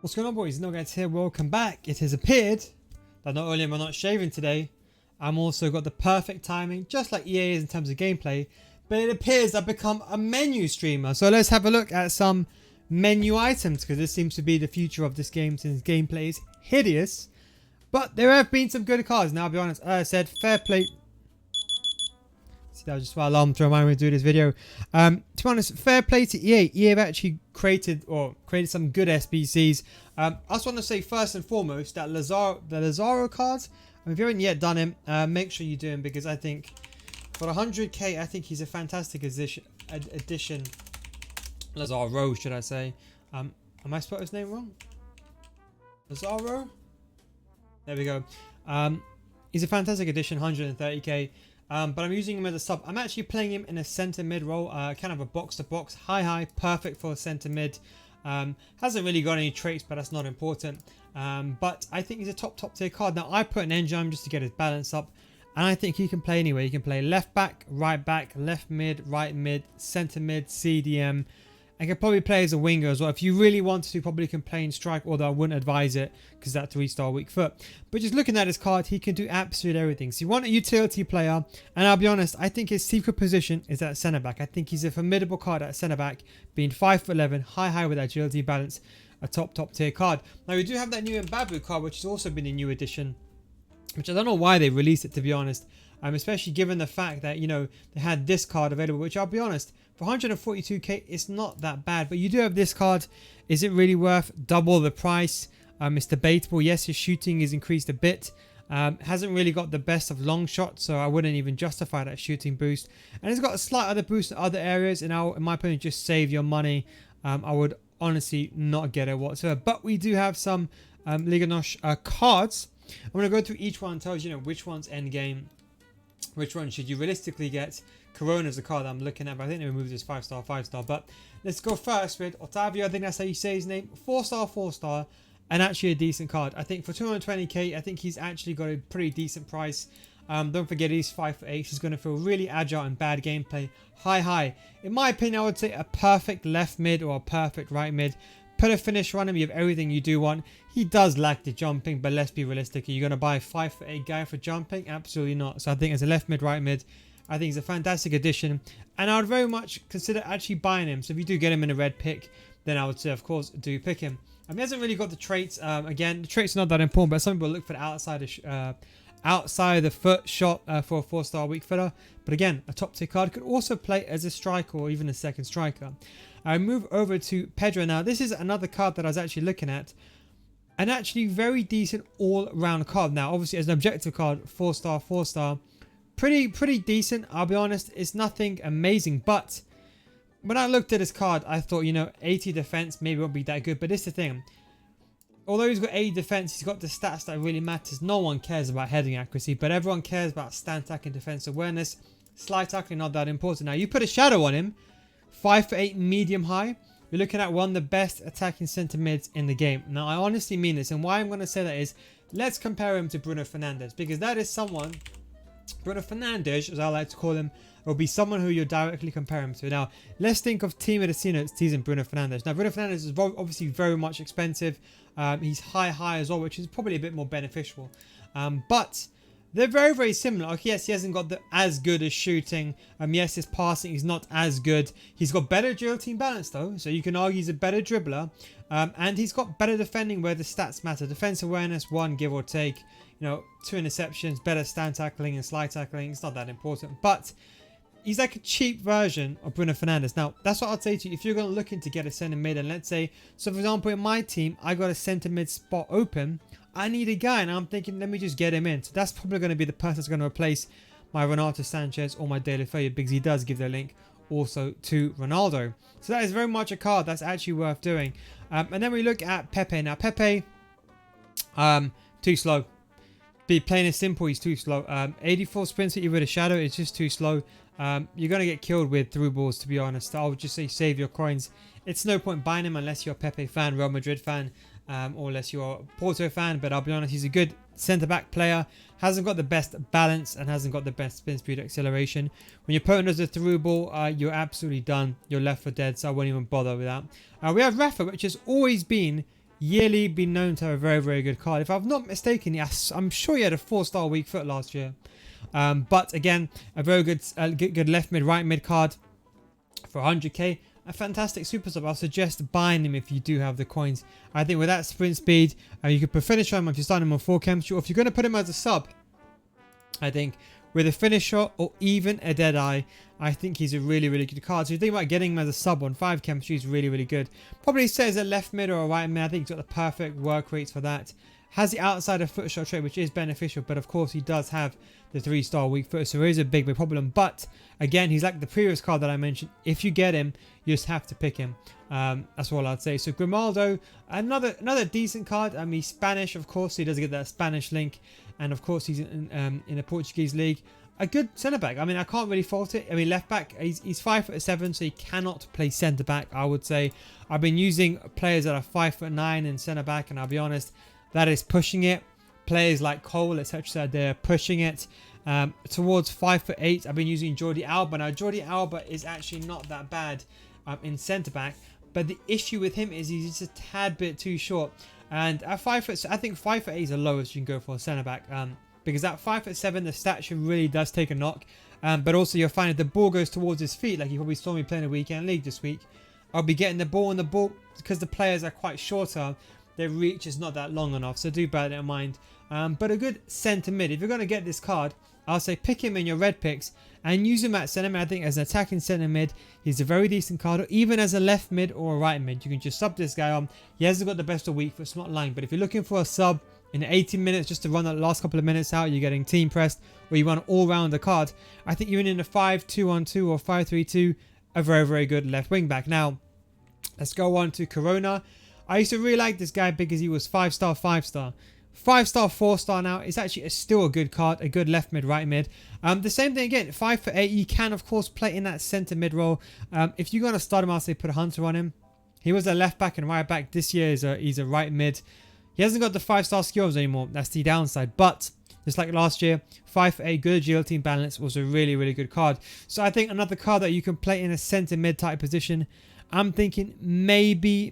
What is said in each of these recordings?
What's going on, boys? Nuggets here. Welcome back. It has appeared that not only am I not shaving today, I'm also got the perfect timing, just like EA is in terms of gameplay, but it appears I've become a menu streamer. So let's have a look at some menu items, because this seems to be the future of this game since gameplay is hideous. But there have been some good cards. Now, I'll be honest, as I said, fair play. See, that was just my alarm to remind me to do this video. To be honest, fair play to EA. EA have actually created some good SBCs. I just want to say first and foremost that the Lazaro cards, if you haven't yet done him, make sure you do him, because I think for 100k, I think he's a fantastic addition. Lazaro, should I say? Am I spelled his name wrong? Lazaro? There we go. He's a fantastic addition, 130k. But I'm using him as a sub. I'm actually playing him in a centre mid role, kind of a box to box, high, perfect for a centre mid. Hasn't really got any traits, but that's not important. But I think he's a top tier card. Now, I put an engine just to get his balance up, and I think he can play anywhere. He can play left back, left mid, right mid, centre mid, CDM. And can probably play as a winger as well. If you really want to, probably can play in strike, although I wouldn't advise it because that 3-star weak foot. But just looking at his card, he can do absolutely everything. So you want a utility player, and I'll be honest, I think his secret position is at centre back. I think he's a formidable card at centre back, being 5'11", high with agility balance, a top tier card. Now we do have that new Mbabu card, which has also been a new addition, which I don't know why they released it, to be honest. Especially given the fact that, you know, they had this card available, which I'll be honest, for 142k, it's not that bad. But you do have this card. Is it really worth double the price? It's debatable. Yes, his shooting is increased a bit. Hasn't really got the best of long shots, so I wouldn't even justify that shooting boost. And it's got a slight other boost in other areas, and in my opinion, just save your money. I would honestly not get it whatsoever. But we do have some Liga Nos cards. I'm going to go through each one and tell you, which one's endgame. Which one should you realistically get? Corona's the card that I'm looking at, but I think they removed this 5-star. But let's go first with Otavio. I think that's how you say his name. 4-star, and actually a decent card. I think for 220k, I think he's actually got a pretty decent price. Don't forget, he's 5'8". He's going to feel really agile and bad gameplay. High. In my opinion, I would say a perfect left mid or a perfect right mid. Put a finish on him, you have everything you do want. He does lack the jumping, but let's be realistic. Are you going to buy a 5'8" guy for jumping? Absolutely not. So I think as a left mid, right mid, I think he's a fantastic addition. And I would very much consider actually buying him. So if you do get him in a red pick, then I would say, of course, do pick him. He hasn't really got the traits. Again, the traits are not that important, but some people look for the outside of the foot shot for a 4-star weak footer. But again, a top tier card. Could also play as a striker or even a second striker. I move over to Pedro now. This is another card that I was actually looking at. An actually very decent all-round card. Now, obviously, as an objective card, 4-star. Pretty decent. I'll be honest, it's nothing amazing. But when I looked at this card, I thought, 80 defense maybe won't be that good. But this is the thing. Although he's got 80 defense, he's got the stats that really matters. No one cares about heading accuracy, but everyone cares about stand tackling, defense awareness. Slide tackling, not that important. Now, you put a shadow on him. 5'8", medium high. You're looking at one of the best attacking centre mids in the game. Now, I honestly mean this, and why I'm going to say that is, let's compare him to Bruno Fernandez, because that is someone, Bruno Fernandez, as I like to call him, will be someone who you're directly comparing him to. Now, let's think of Team of the season, Bruno Fernandez. Now, Bruno Fernandez is obviously very much expensive. He's high as well, which is probably a bit more beneficial. But they're very similar. Okay, yes, he hasn't got as good as shooting. Yes, his passing is not as good. He's got better agility and balance though, so you can argue he's a better dribbler. And he's got better defending where the stats matter. Defense awareness, 1 give or take. 2 interceptions, better stand tackling and slide tackling. It's not that important, but he's like a cheap version of Bruno Fernandez. Now, that's what I'd say to you. If you're going to look to get a centre mid, and let's say, so for example, in my team, I got a centre mid spot open. I need a guy, and I'm thinking, let me just get him in. So that's probably going to be the person that's going to replace my Renato Sanchez or my De La Feu, because he does give the link also to Ronaldo. So that is very much a card that's actually worth doing. And then we look at Pepe. Now, Pepe, too slow. Be plain and simple, he's too slow. 84 sprint hit you with a shadow, it's just too slow. You're going to get killed with through balls, to be honest. I would just say save your coins. It's no point buying him unless you're a Pepe fan, Real Madrid fan, or unless you're a Porto fan. But I'll be honest, he's a good centre-back player. Hasn't got the best balance and hasn't got the best spin speed acceleration. When your opponent does a through ball, you're absolutely done. You're left for dead, so I won't even bother with that. We have Rafa, which has always been yearly been known to have a very good card. If I'm not mistaken, yes, I'm sure he had a 4-star weak foot last year. But again, a very good left mid, right mid card for 100k. A fantastic super sub. I'll suggest buying him if you do have the coins. I think with that sprint speed, you could put finisher on him if you're starting him on 4 chemistry, or if you're going to put him as a sub, I think with a finisher or even a Deadeye, I think he's a really good card. So you think about getting him as a sub on 5 chemistry, he's really good. Probably says a left mid or a right mid. I think he's got the perfect work rates for that. Has the outside of foot shot trait, which is beneficial, but of course he does have the 3-star weak foot, so it is a big problem. But again, he's like the previous card that I mentioned. If you get him, you just have to pick him. That's all I'd say. So Grimaldo, another decent card. I mean, he's Spanish, of course, so he does get that Spanish link, and of course he's in the Portuguese league. A good centre back. I mean, I can't really fault it. I mean, left back, he's 5'7", so he cannot play centre back, I would say. I've been using players that are 5'9" in centre back, and I'll be honest, that is pushing it. Players like Cole, etc., they're pushing it towards 5'8". I've been using Jordi Alba. Now, Jordi Alba is actually not that bad in centre back, but the issue with him is he's just a tad bit too short. And at 5 foot, I think 5'8" is the lowest you can go for a centre back, because at 5'7", the stature really does take a knock. But also, you'll find if the ball goes towards his feet, like you probably saw me playing a weekend league this week, I'll be getting the ball, because the players are quite shorter, their reach is not that long enough, so do bear that in mind. But a good centre mid, if you're going to get this card, I'll say pick him in your red picks and use him at centre mid. I think as an attacking centre mid, he's a very decent card. Or even as a left mid or a right mid, you can just sub this guy on. He hasn't got the best of weak foot, it's not lying, but if you're looking for a sub in 18 minutes just to run that last couple of minutes out, you're getting team pressed, or you want an all-rounder card, I think even in a 5-2-1-2 or 5-3-2, a very good left wing back. Now, let's go on to Corona. I used to really like this guy because he was 5-star, 5-star. 5-star, 4-star now. It's actually still a good card, a good left mid, right mid. The same thing again, 5'8", you can of course play in that centre mid role. If you're going to start him, I'll say put a Hunter on him. He was a left back and right back. This year he's a right mid. He hasn't got the 5-star skills anymore. That's the downside. But just like last year, 5'8", good agility and balance was a really good card. So I think another card that you can play in a centre mid type position. I'm thinking maybe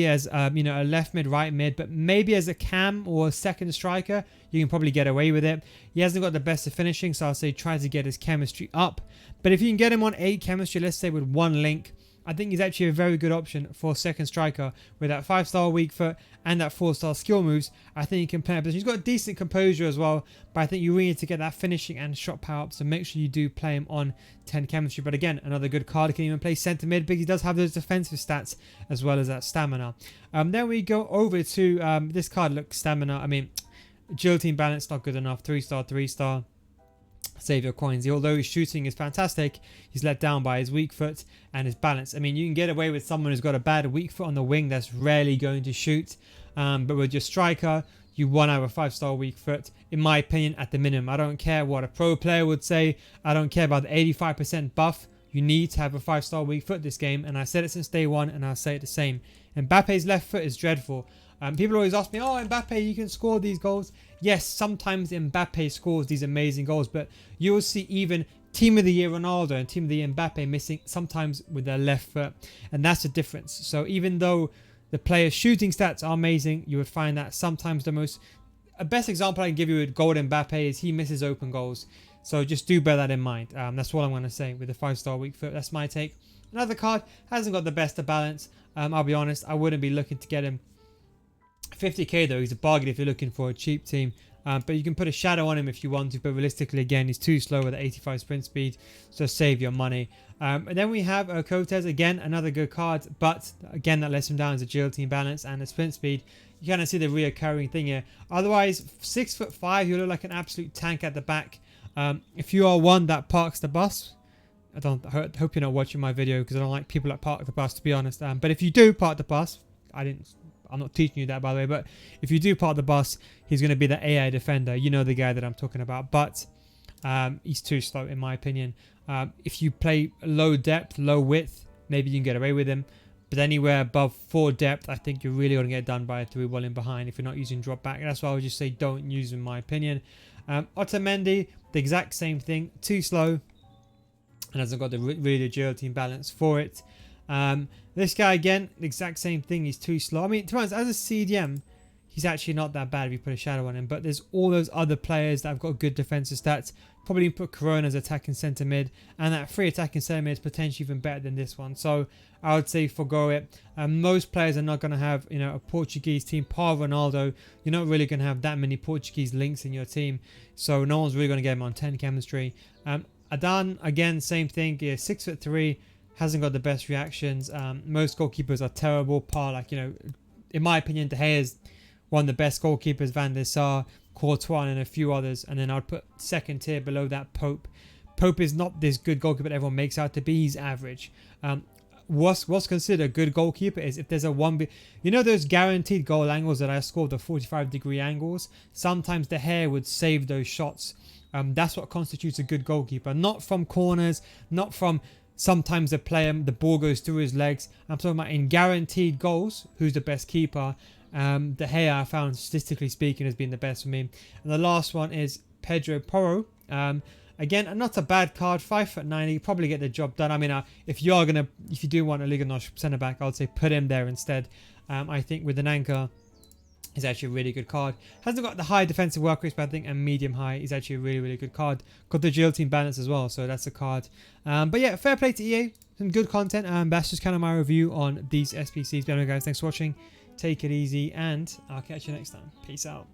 as a left mid, right mid, but maybe as a cam or a second striker, you can probably get away with it. He hasn't got the best of finishing, so I'll say try to get his chemistry up. But if you can get him on 8 chemistry, let's say with 1 link, I think he's actually a very good option for a second striker with that 5-star weak foot and that 4-star skill moves. I think he can play a position. He's got a decent composure as well, but I think you really need to get that finishing and shot power up, so make sure you do play him on 10 chemistry. But again, another good card. He can even play centre mid because he does have those defensive stats as well as that stamina. Then we go over to this card. Look, stamina, I mean, agility and balance, not good enough. 3-star, 3-star. Save your coins. Although his shooting is fantastic, he's let down by his weak foot and his balance. I mean, you can get away with someone who's got a bad weak foot on the wing that's rarely going to shoot. But with your striker, you want to have a 5-star weak foot, in my opinion, at the minimum. I don't care what a pro player would say. I don't care about the 85% buff. You need to have a 5-star weak foot this game. And I said it since day one, and I'll say it the same. Mbappe's left foot is dreadful. People always ask me, oh, Mbappe, you can score these goals. Yes, sometimes Mbappe scores these amazing goals, but you will see even Team of the Year Ronaldo and Team of the Year Mbappe missing sometimes with their left foot, and that's the difference. So even though the player's shooting stats are amazing, you would find that sometimes a best example I can give you with Golden Mbappe is he misses open goals. So just do bear that in mind. That's what I'm going to say with the 5-star weak foot. That's my take. Another card hasn't got the best of balance. I'll be honest, I wouldn't be looking to get him. 50k though, he's a bargain if you're looking for a cheap team. But you can put a shadow on him if you want to, but realistically again he's too slow with 85 sprint speed, so save your money. And then we have Cotes, again another good card, but again that lets him down his agility and balance and the sprint speed. You kind of see the reoccurring thing here. Otherwise 6'5", you look like an absolute tank at the back. If you are one that parks the bus, I hope you're not watching my video because I don't like people that park the bus, to be honest. But if you do park the bus, I'm not teaching you that, by the way, but if you do park the bus, he's going to be the AI defender. You know the guy that I'm talking about, but he's too slow in my opinion. If you play low depth, low width, maybe you can get away with him, but anywhere above 4 depth, I think you're really going to get done by a 3-1 in behind if you're not using drop back. That's why I would just say don't use him, in my opinion. Otamendi, the exact same thing, too slow and hasn't got the really agility and balance for it. This guy, again, the exact same thing. He's too slow. I mean, to be honest, as a CDM, he's actually not that bad if you put a shadow on him. But there's all those other players that have got good defensive stats. Probably put Corona as attacking centre mid. And that free attacking centre mid is potentially even better than this one. So I would say forgo it. Most players are not going to have, you know, a Portuguese team. Par Ronaldo, you're not really going to have that many Portuguese links in your team. So no one's really going to get him on 10 chemistry. Adan, again, same thing. Yeah, 6'3", hasn't got the best reactions. Most goalkeepers are terrible. Par, like, you know, in my opinion, De Gea is one of the best goalkeepers. Van der Sar, Courtois, and a few others. And then I'd put second tier below that Pope. Pope is not this good goalkeeper that everyone makes out to be. He's average. What's considered a good goalkeeper is if there's a you know those guaranteed goal angles that I scored, the 45-degree angles. Sometimes De Gea would save those shots. That's what constitutes a good goalkeeper. Not from corners, not from sometimes the ball goes through his legs. I'm talking about in guaranteed goals. Who's the best keeper? De Gea, I found, statistically speaking, has been the best for me. And the last one is Pedro Porro. Again, not a bad card. 5'9", you probably get the job done. I mean, if you do want a Liga Nos centre back, I would say put him there instead. I think with an anchor, is actually a really good card. Hasn't got the high defensive work rates, but I think a medium high is actually a really, really good card. Got the agility and balance as well, so that's a card. But yeah, fair play to EA. Some good content. That's just kind of my review on these SPCs. But anyway, guys, thanks for watching. Take it easy, and I'll catch you next time. Peace out.